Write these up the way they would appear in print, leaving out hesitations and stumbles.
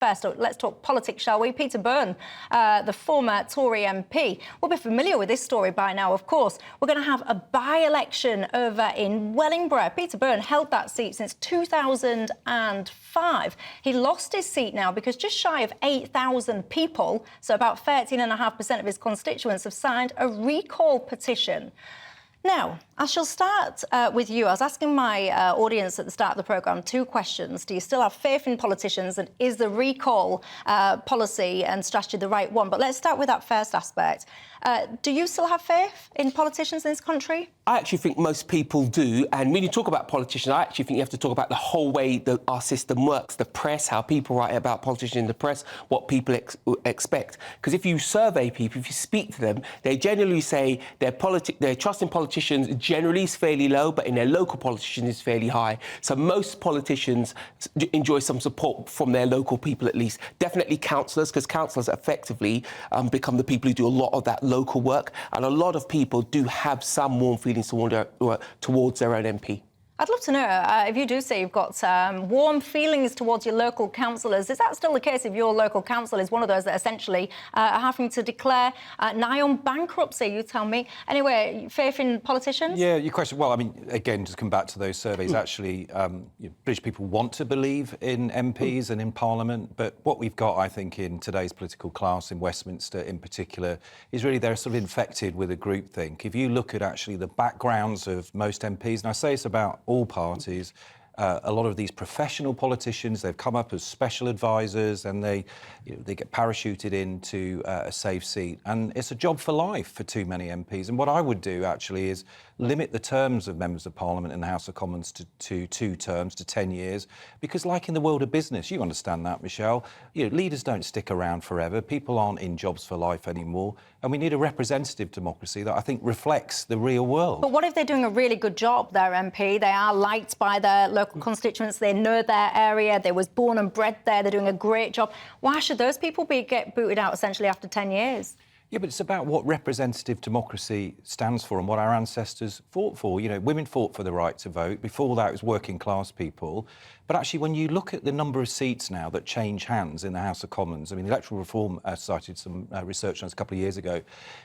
First, let's talk politics, shall we? Peter Byrne, the former Tory MP, will be familiar with this story by now, of course. We're going to have a by-election over in Wellingborough. Peter Byrne held that seat since 2005. He lost his seat now because just shy of 8,000 people, so about 13.5% of his constituents, have signed a recall petition. Now, I shall start with you. I was asking my audience at the start of the programme 2 questions. Do you still have faith in politicians, and is the recall policy and strategy the right one? But let's start with that first aspect. Do you still have faith in politicians in this country? I actually think most people do. And when you talk about politicians, I actually think you have to talk about the whole way that our system works, the press, how people write about politicians in the press, what people expect. Because if you survey people, if you speak to them, they generally say their trust in politicians generally is fairly low, but in their local politicians is fairly high. So most politicians enjoy some support from their local people at least. Definitely councillors, because councillors effectively become the people who do a lot of that local work. And a lot of people do have some warm feelings towards their own MP. I'd love to know, if you do say you've got warm feelings towards your local councillors, is that still the case if your local council is one of those that essentially are having to declare nigh on bankruptcy, you tell me? Anyway, faith in politicians? Yeah, your question, well, I mean, again, just come back to those surveys, actually, British people want to believe in MPs and in Parliament, but what we've got, I think, in today's political class, in Westminster in particular, is really they're sort of infected with a groupthink. If you look at actually the backgrounds of most MPs, and I say it's about all parties, a lot of these professional politicians, they've come up as special advisors and they get parachuted into a safe seat. And it's a job for life for too many MPs. And what I would do, actually, is limit the terms of members of Parliament in the House of Commons to 2 terms, to 10 years. Because like in the world of business, you understand that, Michelle, leaders don't stick around forever. People aren't in jobs for life anymore. And we need a representative democracy that I think reflects the real world. But what if they're doing a really good job, their MP? They are liked by their local constituents, they know their area, they was born and bred there, they're doing a great job. Why should those people get booted out essentially after 10 years? Yeah, but it's about what representative democracy stands for and what our ancestors fought for. Women fought for the right to vote. Before that, it was working class people. But actually, when you look at the number of seats now that change hands in the House of Commons, I mean, the Electoral Reform cited some research on this a couple of years ago,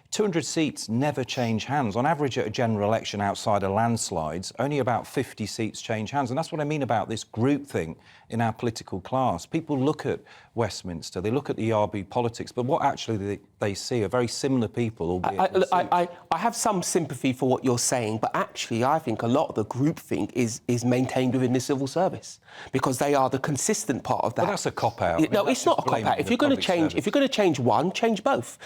200 seats never change hands. On average, at a general election outside of landslides, only about 50 seats change hands. And that's what I mean about this groupthink in our political class. People look at Westminster, they look at the ERB politics, but what actually they see are very similar people, albeit I have some sympathy for what you're saying, but actually I think a lot of the groupthink is maintained within the civil service, because they are the consistent part of that. Well, that's a cop-out. No, it's not a cop-out. If you're going to change one, change both.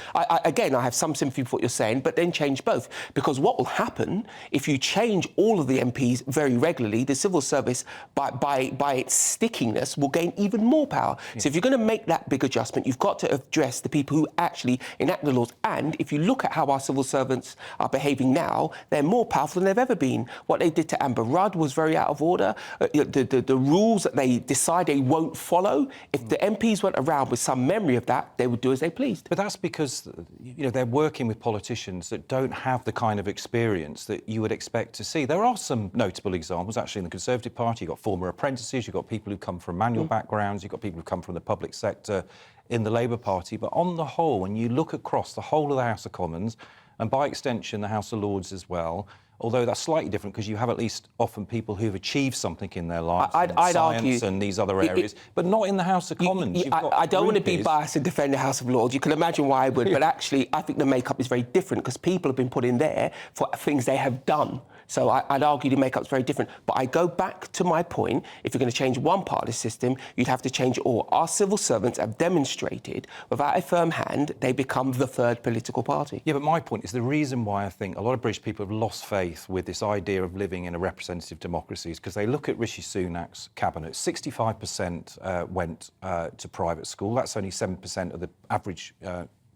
Again, I have some sympathy for what you're saying, but then change both. Because what will happen if you change all of the MPs very regularly, the civil service, by its stickiness, will gain even more power. Yeah. So if you're going to make that big adjustment, you've got to address the people who actually enact the laws. And if you look at how our civil servants are behaving now, they're more powerful than they've ever been. What they did to Amber Rudd was very out of order. The rules that they decide they won't follow, if the MPs went around with some memory of that, they would do as they pleased. But that's because, they're working with politicians that don't have the kind of experience that you would expect to see. There are some notable examples, actually, in the Conservative Party. You've got former apprentices, you've got people who come from manual backgrounds, you've got people who come from the public sector in the Labour Party. But on the whole, when you look across the whole of the House of Commons, and by extension the House of Lords as well, although that's slightly different because you have at least often people who've achieved something in their lives, I'd science argue, and these other areas, but not in the House of Commons. I don't want to be biased and defend the House of Lords. You can imagine why I would, but actually I think the makeup is very different because people have been put in there for things they have done. So I'd argue the makeup's very different. But I go back to my point, if you're going to change one part of the system, you'd have to change it all. Our civil servants have demonstrated, without a firm hand, they become the third political party. Yeah, but my point is the reason why I think a lot of British people have lost faith with this idea of living in a representative democracy is because they look at Rishi Sunak's cabinet. 65% went to private school. That's only 7% of the average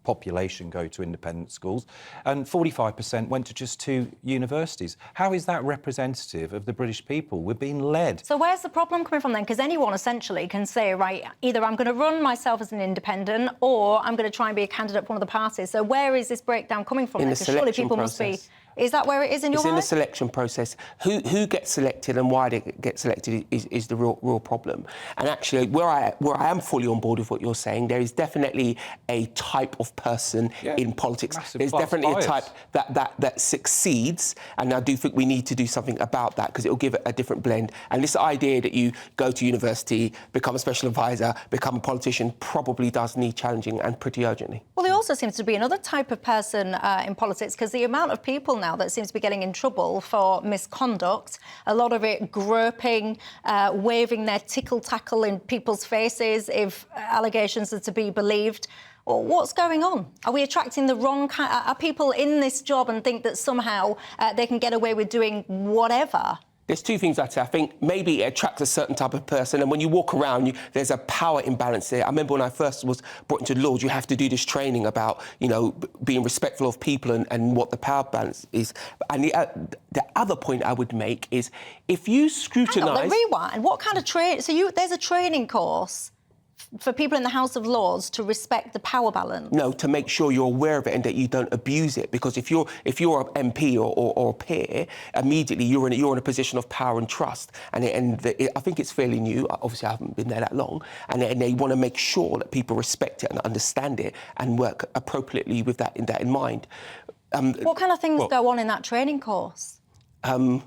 population go to independent schools, and 45% went to just 2 universities. How is that representative of the British people? We're being led. So where's the problem coming from then? Because anyone essentially can say, right, either I'm going to run myself as an independent or I'm going to try and be a candidate for one of the parties. So where is this breakdown coming from? In then? the selection surely people process. must be Is that where it is in your mind? It's in the selection process. Who gets selected and why they get selected is the real problem. And actually, where I am fully on board with what you're saying, there is definitely a type of person in politics. There's definitely bias. a type that succeeds, and I do think we need to do something about that because it will give it a different blend. And this idea that you go to university, become a special advisor, become a politician probably does need challenging and pretty urgently. Well, there also seems to be another type of person in politics, because the amount of people now that seems to be getting in trouble for misconduct, a lot of it groping, waving their tickle-tackle in people's faces if allegations are to be believed. Well, what's going on? Are we attracting the wrong kind? Are people in this job and think that somehow they can get away with doing whatever? There's two things I'd say. I think maybe it attracts a certain type of person, and when you walk around, there's a power imbalance there. I remember when I first was brought into law, you have to do this training about, being respectful of people and what the power balance is. And the other point I would make is if you scrutinise... Hang on, rewind. What kind of training? So there's a training course for people in the House of Lords to respect the power balance? No, to make sure you're aware of it and that you don't abuse it. Because if you're an MP or a peer, immediately you're in a position of power and trust. And I think it's fairly new. Obviously, I haven't been there that long. And they want to make sure that people respect it and understand it and work appropriately with that in mind. What kind of things go on in that training course? I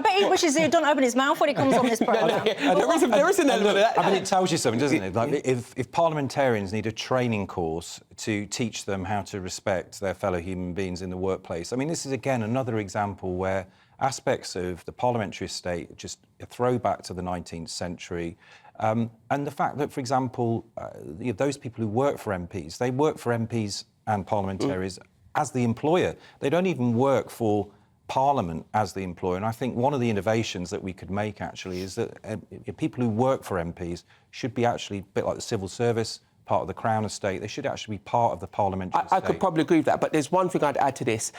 bet he wishes he don't open his mouth when he comes on this programme. There is an element of that. I mean, it tells you something, doesn't it? Like, if parliamentarians need a training course to teach them how to respect their fellow human beings in the workplace, I mean, this is, again, another example where aspects of the parliamentary estate just a throwback to the 19th century. And the fact that, for example, those people who work for MPs, they work for MPs and parliamentarians as the employer. They don't even work for Parliament as the employer. And I think one of the innovations that we could make, actually, is that people who work for MPs should be actually a bit like the civil service, part of the Crown estate. They should actually be part of the parliamentary estate. I could probably agree with that, but there's one thing I'd add to this.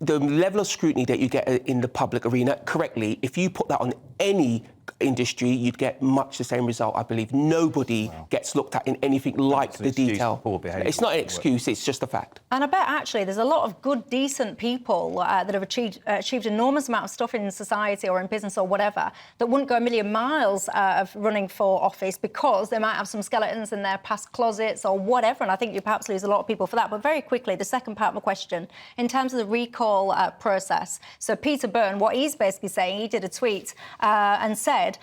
The level of scrutiny that you get in the public arena, correctly, if you put that on any industry, you'd get much the same result, I believe. Nobody gets looked at in anything like the detail. It's not an excuse, it's just a fact. And I bet, actually, there's a lot of good, decent people that have achieved enormous amount of stuff in society or in business or whatever that wouldn't go a million miles of running for office because they might have some skeletons in their past closets or whatever, and I think you perhaps lose a lot of people for that. But very quickly, the second part of the question, in terms of the recall process, so Peter Byrne, what he's basically saying, he did a tweet and said,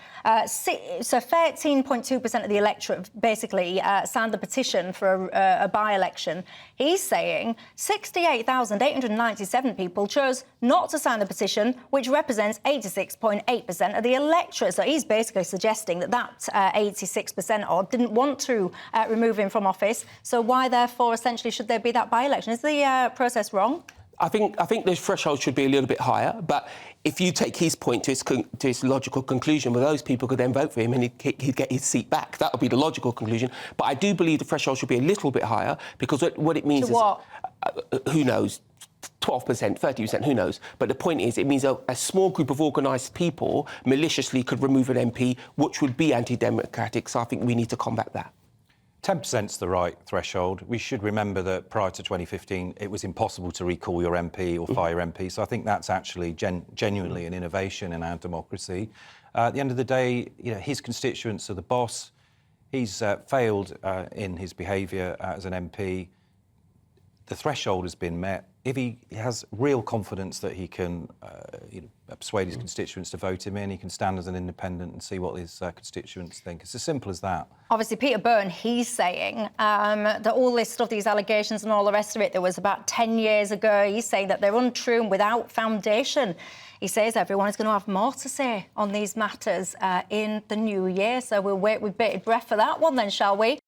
so 13.2% of the electorate basically signed the petition for a by-election. He's saying 68,897 people chose not to sign the petition, which represents 86.8% of the electorate. So he's basically suggesting that 86% odd didn't want to remove him from office. So why, therefore, essentially, should there be that by-election? Is the process wrong? I think the threshold should be a little bit higher, but if you take his point to its logical conclusion, well, those people could then vote for him and he'd get his seat back. That would be the logical conclusion. But I do believe the threshold should be a little bit higher because what it means is... what? Who knows? 12%, 30%, who knows? But the point is, it means a small group of organised people maliciously could remove an MP, which would be anti-democratic. So I think we need to combat that. 10%'s the right threshold. We should remember that prior to 2015, it was impossible to recall your MP or fire your MP. So I think that's actually genuinely an innovation in our democracy. At the end of the day, his constituents are the boss. He's failed in his behaviour as an MP. The threshold has been met. If he has real confidence that he can persuade his constituents to vote him in, he can stand as an independent and see what his constituents think. It's as simple as that. Obviously, Peter Byrne, he's saying that all this stuff, these allegations and all the rest of it, that was about 10 years ago, he's saying that they're untrue and without foundation. He says everyone is going to have more to say on these matters in the new year. So we'll wait with bated breath for that one then, shall we?